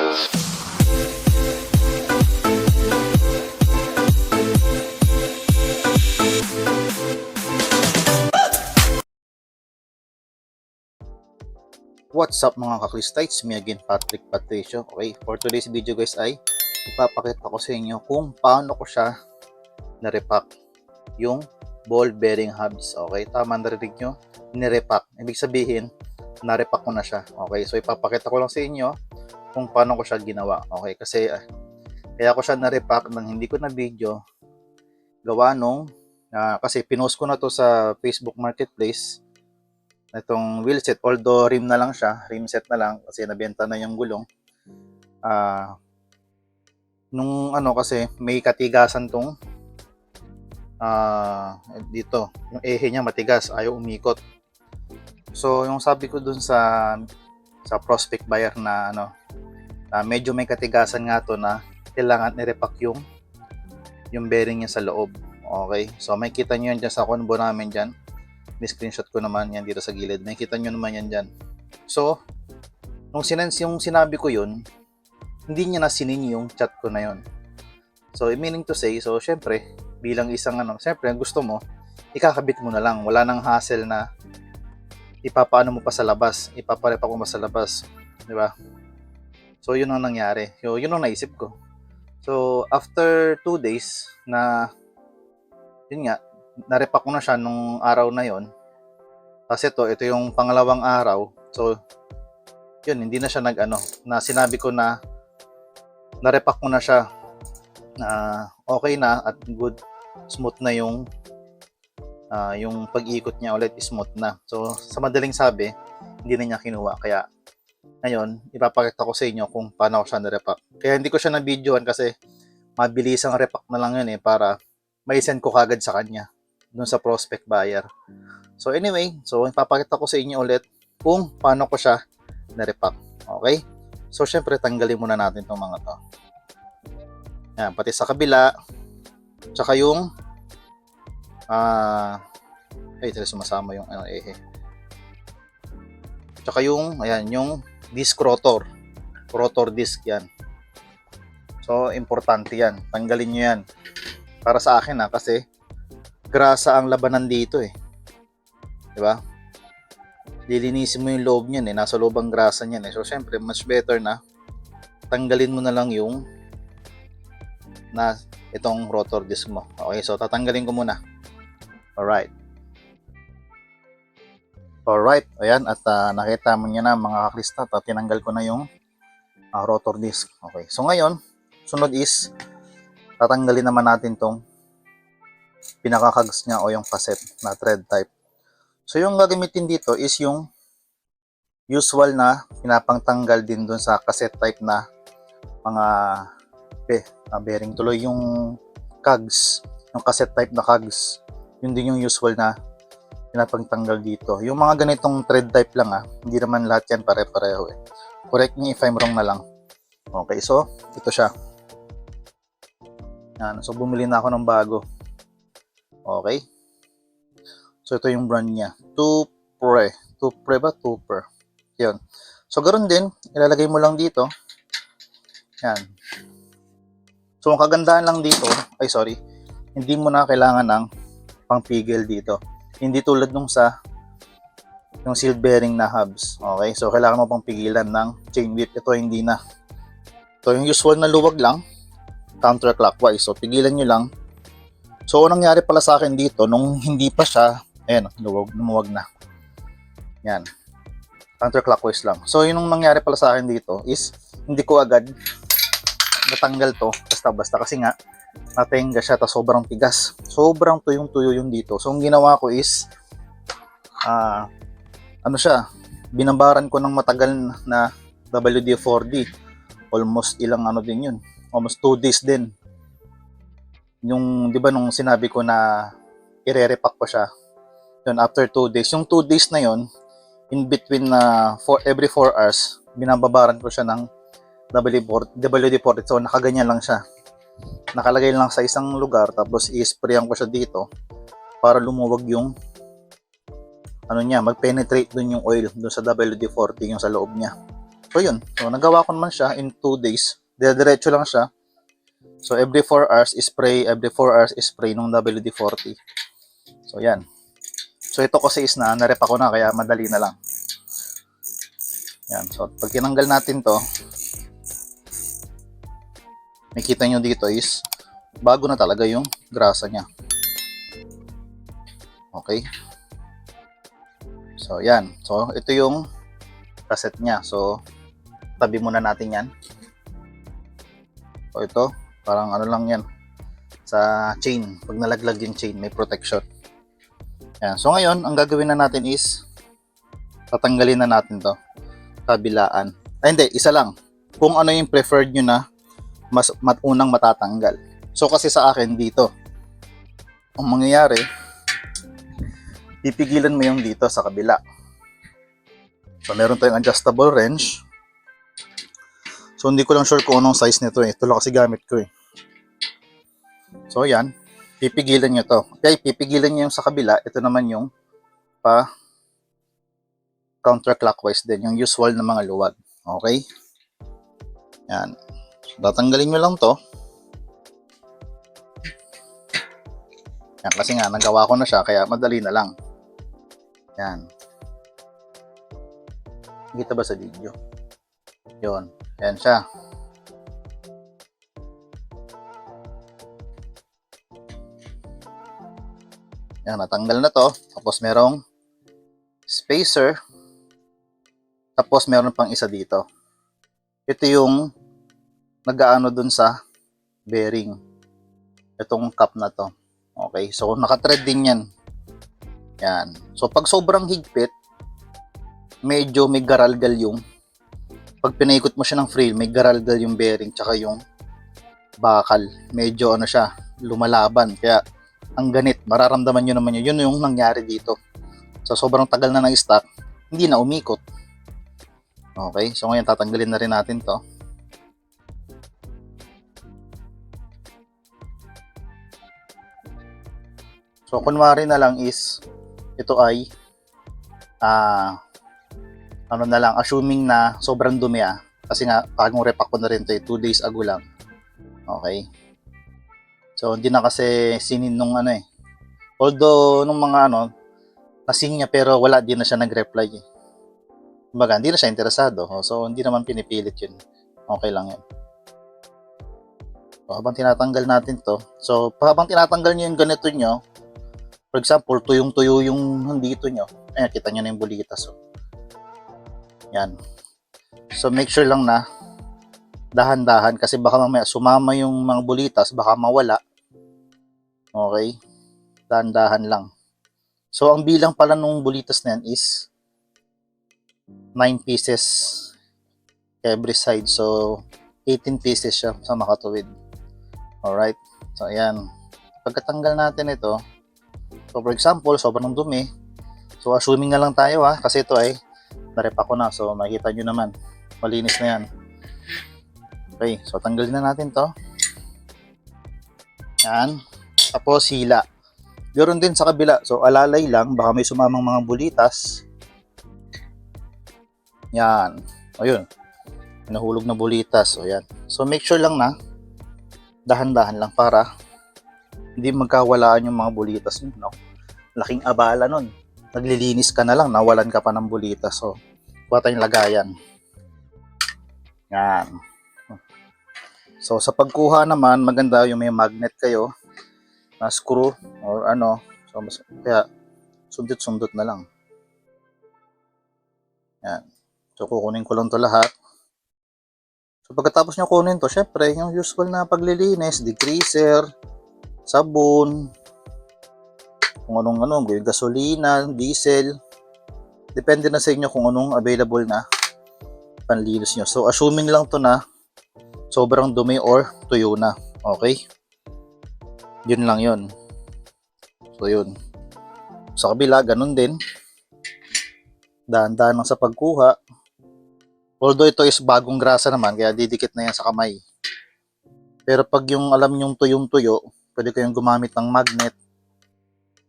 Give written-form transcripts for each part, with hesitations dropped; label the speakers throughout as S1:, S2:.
S1: What's up mga kaklistites? Me again, Patrick Patricio. Okay, for today's video guys ay ipapakita ko sa inyo kung paano ko siya na-repack yung ball bearing hubs. Okay, tama narinig nyo? Ni-repack. Ibig sabihin, na-repack ko na siya. Okay, so ipapakita ko lang sa inyo kung paano ko siya ginawa. Okay, kasi kaya ko siya na-repack nang hindi ko na video gawa nung kasi pinost ko na to sa Facebook Marketplace itong wheel set, although rim na lang siya, rim set na lang kasi nabenta na yung gulong. Nung kasi may katigasan tong dito, yung ehe niya matigas, ayaw umikot. So yung sabi ko dun sa prospect buyer na medyo may katigasan nga to na kailangan i-repack yung bearing niya sa loob. Okay, so may kita nyo yan dyan sa combo namin dyan. Ni-screenshot ko naman yan dito sa gilid. Nakikita nyo naman yan dyan. So, nung yung sinabi ko yun, hindi niya nasinin yung chat ko na yun. So, meaning to say, so syempre, bilang isang syempre, gusto mo, ikakabit mo na lang. Wala nang hassle na ipapaano mo pa sa labas, ipaparepa ko pa sa labas. Di ba? So, yun ang nangyari. So, yun ang naisip ko. So, after 2 days na, yun nga, narepack ko na siya nung araw na yon. Kasi ito yung pangalawang araw. So, yun, hindi na siya na sinabi ko na narepack ko na siya na okay na at good, smooth na yung pag-ikot niya ulit, smooth na. So, sa madaling sabi, hindi na niya kinuha. Kaya, ngayon, ipapakita ko sa inyo kung paano ko siya narepack. Kaya hindi ko siya na-videoan kasi mabilis ang repack na lang yun para may send ko kagad sa kanya dun sa prospect buyer. So anyway, so ipapakita ko sa inyo ulit kung paano ko siya na-repack. Okay? So syempre tanggalin muna natin itong mga to. Yan, pati sa kabila. Tsaka yung sumasama yung ehe. Tsaka yung yung disc rotor. Rotor disc yan. So importante yan. Tanggalin nyo yan. Para sa akin kasi grasa ang labanan dito di ba? Lilinisin mo yung loob niyan nasa loob ang grasa niyan So syempre much better na tanggalin mo na lang yung itong rotor disc mo. Okay, so tatanggalin ko muna. Alright, ayan, at nakita mo niya na mga kaklista, tinanggal ko na yung rotor disc. Okay, so ngayon sunod is tatanggalin naman natin tong pinakakags niya o yung cassette na thread type. So yung gagamitin dito is yung usual na pinapangtanggal din dun sa cassette type na mga bearing. Tuloy yung cogs, yung cassette type na cogs, yun din yung usual na pinapangtanggal dito. Yung mga ganitong thread type lang hindi naman lahat yan pare-pareho Correct me if I'm wrong na lang. Okay, so ito siya. Yan, so bumili na ako ng bago. Okay. So ito yung brand niya. Tupre. Yun. So ganoon din, ilalagay mo lang dito. Yan. So ang kagandahan lang dito, hindi mo na kailangan ng pangpigil dito. Hindi tulad nung yung seal bearing na hubs. Okay? So kailangan mo pang pigilan ng chain width. Ito hindi na. Ito yung usual na luwag lang, counterclockwise. So pigilan nyo lang. So, anong nangyari pala sa akin dito, nung hindi pa siya, lumuwag na. Yan. Counterclockwise lang. So, yung nangyari pala sa akin dito is, hindi ko agad natanggal to, basta-basta. Kasi nga, natenga siya, sobrang tigas. Sobrang tuyong-tuyo yung dito. So, ang ginawa ko is, binabaran ko ng matagal na WD-4D. Almost ilang din yun. Almost 2 days din. Yung, di ba nung sinabi ko na i-repack ko siya, yun, after 2 days. Yung 2 days na yun, in between every 4 hours, binababaran ko siya ng WD-40. So, nakaganyan lang siya. Nakalagay lang sa isang lugar, tapos i-sprayan ko siya dito para lumuwag yung mag-penetrate dun yung oil dun sa WD-40, yung sa loob niya. So yun, so nagawa ko naman siya in 2 days. Diretso lang siya. So every 4 hours spray, every 4 hours spray nung WD-40. So yan. So ito kasi is na-rep ako na kaya madali na lang. Yan. So pag tinanggal natin to, makita nyo dito is bago na talaga yung grasa niya. Okay. So yan. So ito yung cassette niya. So tabi muna natin yan. So ito, parang ano lang yan. Sa chain. Pag nalaglag yung chain, may protection. Yan. So ngayon, ang gagawin na natin is tatanggalin na natin to. Kabilaan. Ay hindi, isa lang. Kung ano yung preferred nyo na mas unang matatanggal. So kasi sa akin dito, ang mangyayari, pipigilan mo yung dito sa kabila. So meron tayong adjustable wrench. So hindi ko lang sure kung anong size nito eh. Ito lang kasi gamit ko eh. So yan, pipigilan nyo to. Okay, pipigilan nyo yung sa kabila. Ito naman yung pa counterclockwise din, yung usual na mga luwag. Okay? Yan. So, tatanggalin nyo lang to. Yan, kasi nga, nagawa ko na siya, kaya madali na lang. Yan. Kita ba sa video? Yun. Yan siya. Yan, natanggal na to. Tapos merong spacer. Tapos meron pang isa dito. Ito yung nag-aano dun sa bearing. Itong cap na to. Okay, so naka-thread din yan. Yan. So pag sobrang higpit, medyo may garalgal yung pag pinaikot mo siya ng frill, may garalgal yung bearing tsaka yung bakal. Medyo ano siya, lumalaban. Kaya ang ganit, mararamdaman nyo naman yun. Yun yung nangyari dito. So sobrang tagal na ng stock, hindi na umikot. Okay, so ngayon tatanggalin na rin natin to. So kunwari na lang is ito ay ano na lang, assuming na sobrang dumi kasi nga bagong repack ko na rin to 2 days ago lang. Okay. So hindi na kasi sinin nung ano eh. Although nung mga ano nasin niya pero wala din na siya nag-reply eh. Kumbaga, hindi na siya interesado. So, hindi naman pinipilit yun. Okay lang yun. So, habang tinatanggal natin to. So, habang tinatanggal nyo yung ganito nyo, for example, tuyong-tuyo yung dito nyo. Ayan, kita nyo na yung bulitas. So, yan. So, make sure lang na dahan-dahan kasi baka mamaya sumama yung mga bulitas, baka mawala. Okay? Dahan-dahan lang. So, ang bilang pala nung bulitas na yan is 9 pieces every side. So, 18 pieces siya sa makatuwid. Alright. So, ayan. Pagkatanggal natin ito, so for example, sobrang dumi. So, assuming na lang tayo kasi ito ay narepa ko na. So, makikita nyo naman. Malinis na yan. Okay. So, tanggalin na natin to. Yan. Tapos, hila. Ganoon din sa kabila. So, alalay lang. Baka may sumamang mga bulitas. Yan. O yun. Nahulog na bulitas. O yan. So make sure lang na dahan-dahan lang para hindi magkawalaan yung mga bulitas nyo. No? Laking abala nun. Naglilinis ka na lang. Nawalan ka pa ng bulitas. So, kuha tayong lagayan. Yan. So sa pagkuha naman, maganda yung may magnet kayo na screw or ano. So, kaya sundot-sundot na lang. Yan. So, kukunin ko lang to lahat. So, pagkatapos nyo kunin to, syempre, yung usual na paglilinis, degreaser, sabon, kung anong yung gasolina, diesel. Depende na sa inyo kung anong available na panlinis nyo. So, assuming lang to na sobrang dumi or tuyo na. Okay? Yun lang yun. So, yun. Sa kabila, ganun din. Dahan-dahan lang sa pagkuha. Although ito is bagong grasa naman, kaya didikit na yan sa kamay. Pero pag yung alam nyong tuyong-tuyo, pwede kayong gumamit ng magnet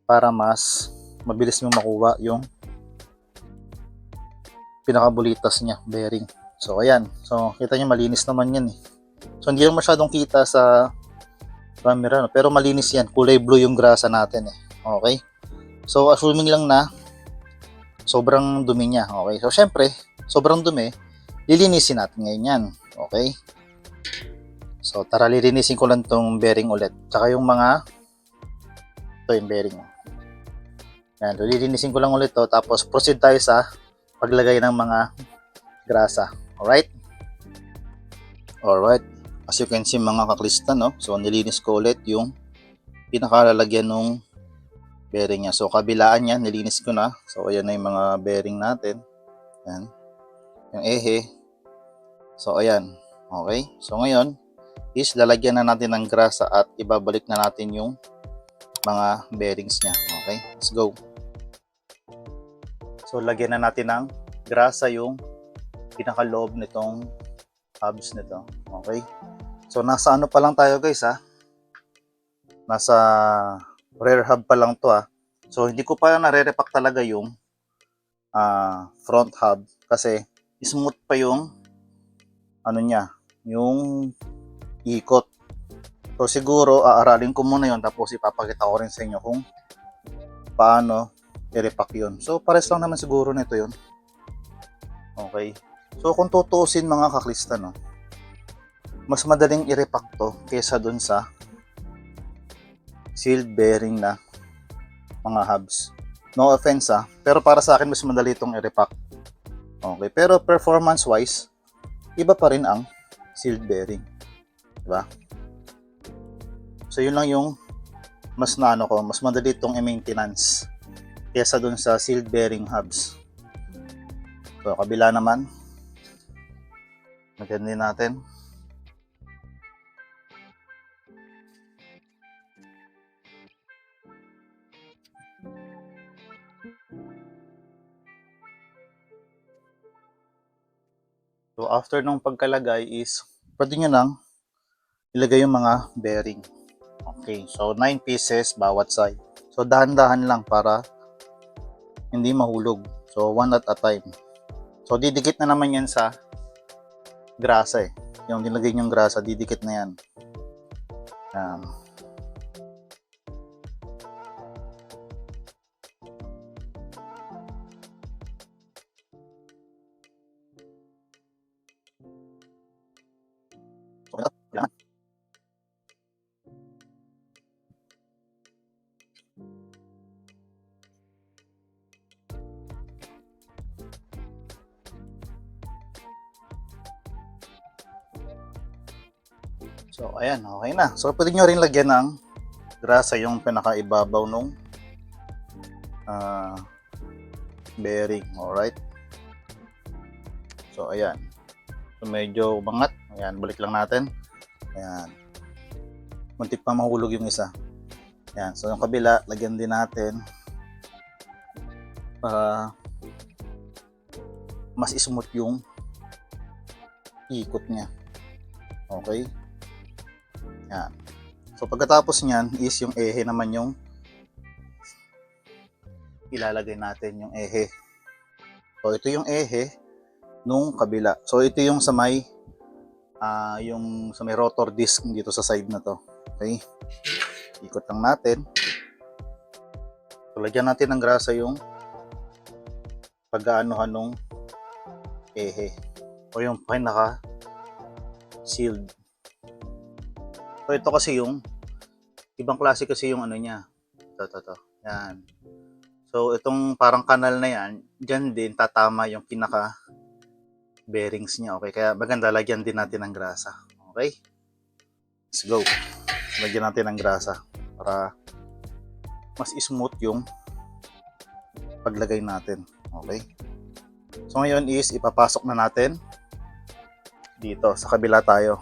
S1: para mas mabilis nyo makuha yung pinakabulitas niya, bearing. So, ayan. So, kita nyo malinis naman yan eh. So, hindi lang masyadong kita sa camera, no? Pero malinis yan. Kulay blue yung grasa natin eh. Okay? So, assuming lang na sobrang dumi niya. Okay? So, syempre, sobrang dumi, lilinisin natin ngayon yan. Okay? So, tara lilinisin ko lang tong bearing ulit. Tsaka yung mga, ito yung bearing. Yan, lilinisin ko lang ulit to. Tapos, proceed tayo sa paglagay ng mga grasa. Alright? Alright. As you can see mga kaklista, no? So, nilinis ko ulit yung pinakalalagyan ng bearing niya. So, kabilaan niya, nilinis ko na. So, ayan na yung mga bearing natin. Yan. Yung ehe. So, ayan. Okay. So, ngayon, is lalagyan na natin ng grasa at ibabalik na natin yung mga bearings niya. Okay. Let's go. So, lagyan na natin ng grasa yung pinakaloob nitong hubs nito. Okay. So, nasa ano pa lang tayo guys ha. Nasa rear hub pa lang to ha. So, hindi ko pa nare-repack talaga yung front hub kasi smooth pa yung ano niya, yung ikot. So, siguro aaralin ko muna yon tapos ipapakita ko rin sa inyo kung paano i-repack yun. So, pares lang naman siguro nito yun. Okay. So, kung tutuusin mga kaklista, no, mas madaling i-repack to kaysa dun sa sealed bearing na mga hubs. No offense pero para sa akin mas madali itong i-repack. Okay, pero performance wise, iba pa rin ang sealed bearing. Diba? So yun lang yung mas mas madali itong i-maintenance kaysa dun sa sealed bearing hubs. So kabila naman, maganda natin. So after nung pagkalagay is pwede nyo lang ilagay yung mga bearing. Okay, so 9 pieces bawat side. So dahan-dahan lang para hindi mahulog. So one at a time. So didikit na naman yan sa grasa eh. Yung nilagay yung grasa, didikit na yan. Yan. So, ayan, okay na. So, pwede nyo rin lagyan ng grasa yung pinakaibabaw nung bearing. Alright? So, ayan. So, medyo umangat. Ayan, balik lang natin. Ayan. Muntik pa mahulog yung isa. Ayan. So, yung kabila, lagyan din natin para mas smooth yung ikot niya. Okay? Yan. So pagkatapos niyan is yung ehe naman yung ilalagay natin yung ehe. So ito yung ehe nung kabila. So ito yung sa may rotor disc dito sa side na to. Okay? Ikot lang natin. So lagyan natin ng grasa yung pag-aanuhan nung ehe o yung pinaka sealed. So ito kasi yung ibang klase kasi yung ano niya. Ito. Yan. So itong parang kanal na yan, diyan din tatama yung pinaka bearings niya. Okay, kaya maganda lagyan din natin ng grasa. Okay? Let's go. Lagyan natin ng grasa para mas smooth yung paglagay natin. Okay? So ngayon is ipapasok na natin dito sa kabila tayo.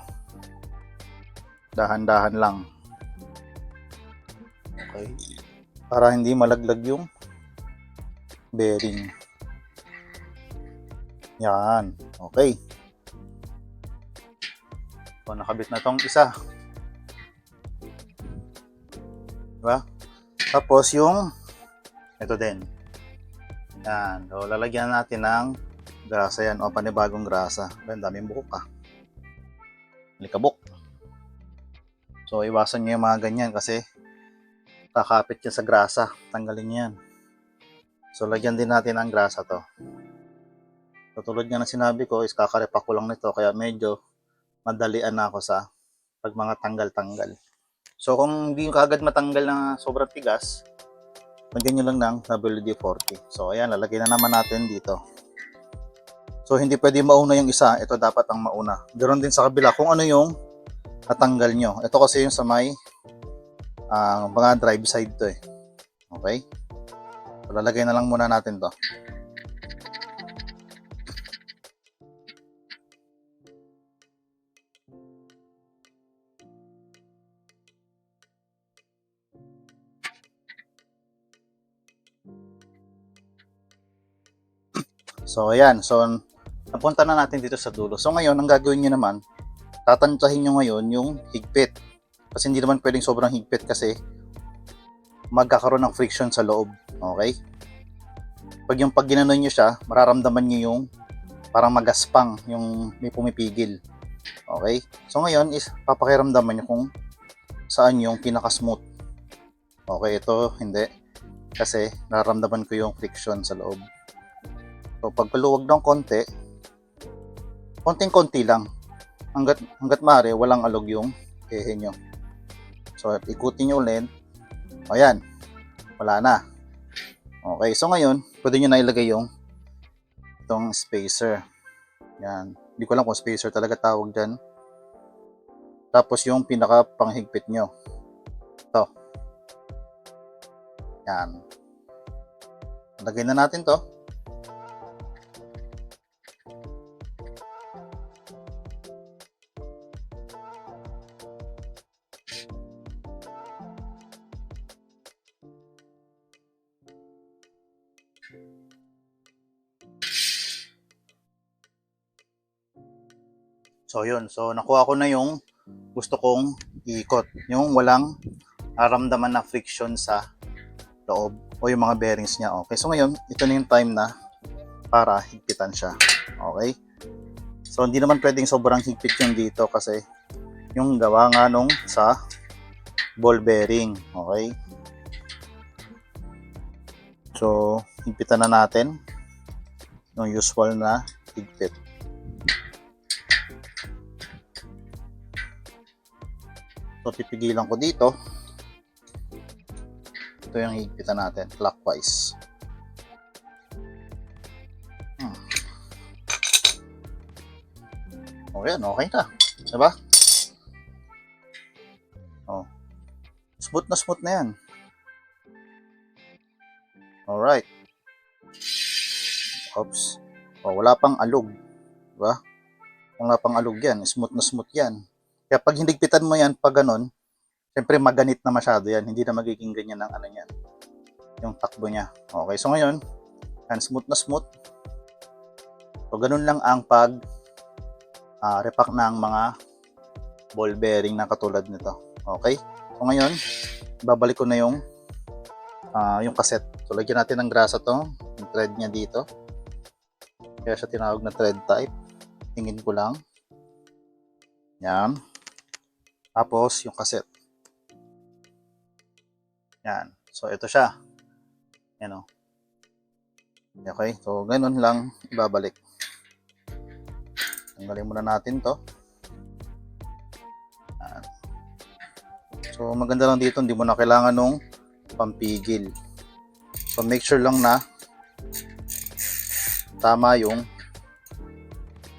S1: Dahan-dahan lang. Okay. Para hindi malaglag yung bearing. Yan. Okay. So, nakabit na tong isa. Diba? Tapos yung ito din. Yan. So, lalagyan natin ng Grasa yan, o panibagong grasa. Ang daming buhok ah. Likabok. So iwasan nyo yung mga ganyan kasi kakapit yan sa grasa. Tanggalin nyo yan. So lagyan din natin ang grasa to. So tulad nga na sinabi ko is kakaripak ko lang nito kaya medyo madalian na ako sa pag mga tanggal-tanggal. So kung hindi nyo kagad matanggal na sobrang tigas, lagyan nyo lang ng WD-40. So ayan, lalagay na naman natin dito. So hindi pwede mauna yung isa, ito dapat ang mauna. Ganoon din sa kabila kung ano yung natanggal nyo. Ito kasi yung sa may mga drive side to eh. Okay? So, lalagay na lang muna natin to. So ayan, so napunta na natin dito sa dulo. So ngayon, ang gagawin nyo naman, tatantsahin nyo ngayon yung higpit. Kasi hindi naman pwedeng sobrang higpit kasi magkakaroon ng friction sa loob. Okay? Pag ginanon nyo siya, mararamdaman nyo yung parang magaspang, yung may pumipigil. Okay? So ngayon is papakiramdaman nyo kung saan yung pinaka-smooth. Okay, ito hindi. Kasi nararamdaman ko yung friction sa loob. So pagpaluwag ng konti, konting-konti lang. Hanggat maaari, walang alog yung ehe nyo. So ikutin nyo ulit. Ayan, wala na. Okay, so ngayon, pwede nyo na ilagay yung itong spacer. Yan. Hindi ko alam kung spacer talaga tawag dyan. Tapos yung pinaka panghigpit nyo. Ito. Yan. Lagay na natin to. So yun, so nakuha ko na yung gusto kong iikot, yung walang naramdaman na friction sa loob o yung mga bearings niya. Okay, so ngayon, ito na yung time na para higpitan siya. Okay, so hindi naman pwedeng sobrang higpit yung dito kasi yung gawa nga nung sa ball bearing. Okay, so higpitan na natin yung usual na higpit. So pipigilan ko dito. Ito yung higpitan natin clockwise. O yan, okay na. Diba? Oh. Smooth na yan. Alright. Oops. O, wala pang alog. Diba? Wala pang alog yan. Smooth yan. Kaya pag hinigpitan mo yan, pag ganun, siyempre maganit na masyado yan. Hindi na magiging ganyan ang ano yan. Yung takbo niya. Okay, so ngayon, yan, smooth. So, ganun lang ang pag repack ng mga ball bearing na katulad nito. Okay? So ngayon, babalik ko na yung cassette. So, lagyan natin ng grasa to. Yung thread niya dito. Kaya siya tinawag na thread type. Tingin ko lang. Yan. Tapos, yung cassette. Yan. So, ito siya. Yan o. Okay. So, ganun lang ibabalik. Tanggalin muna natin to. Yan. So, maganda lang dito. Hindi mo na kailangan nung pampigil. So, make sure lang na tama yung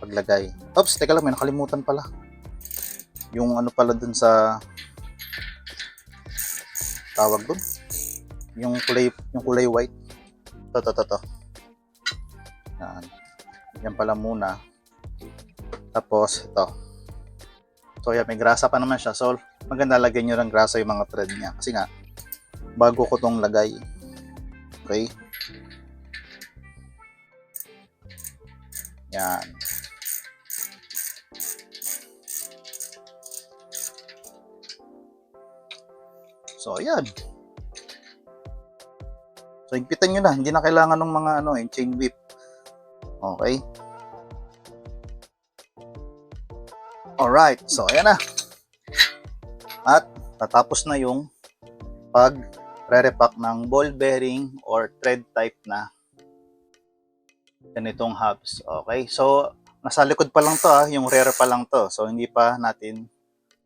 S1: paglagay. Oops, teka lang. May nakalimutan pala. Yung ano pala dun sa tawag dun, yung kulay white. To. Yan pala muna. Tapos ito. So yan, may grasa pa naman siya. So maganda lagyan nyo ng grasa yung mga thread niya. Kasi nga, bago ko tong lagay. Okay. Yan. So, ayan. So, higpitan nyo na. Hindi na kailangan ng mga chain whip. Okay. Alright, so ayan na. At tatapos na yung pag-re-repack ng ball bearing or thread type na ganitong hubs. Okay, so nasa likod pa lang to yung rear pa lang to. So hindi pa natin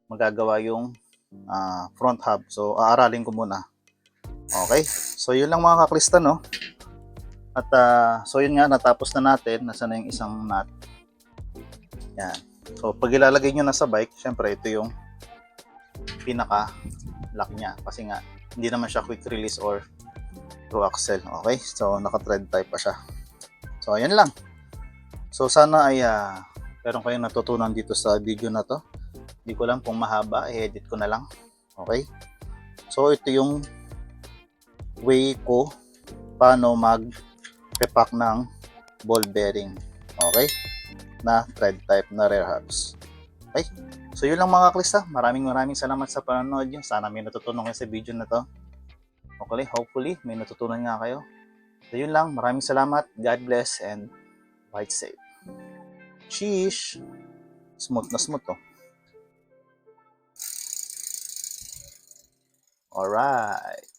S1: magagawa yung front hub. So aaralin ko muna. Okay, so yun lang mga kaklista, no? At so yun nga, natapos na natin. Nasa na yung isang nut. Yan. So pag ilalagay nyo na sa bike, syempre ito yung pinaka lock niya. Kasi nga, hindi naman siya quick release or through axle. Okay, so naka-thread type pa siya. So ayan lang. So sana ay meron kayong natutunan dito sa video na to. Hindi ko lang kung mahaba, i-edit ko na lang. Okay, so ito yung way ko paano mag-repack ng ball bearing, okay, na thread type na rear hubs. Okay, so yun lang mga kaklista. Maraming salamat sa panonood nyo. Sana may natutunan kayo sa video na to. Okay, hopefully may natutunan nga kayo. So yun lang, maraming salamat. God bless and ride safe. Sheesh, smooth na smooth to. Alright.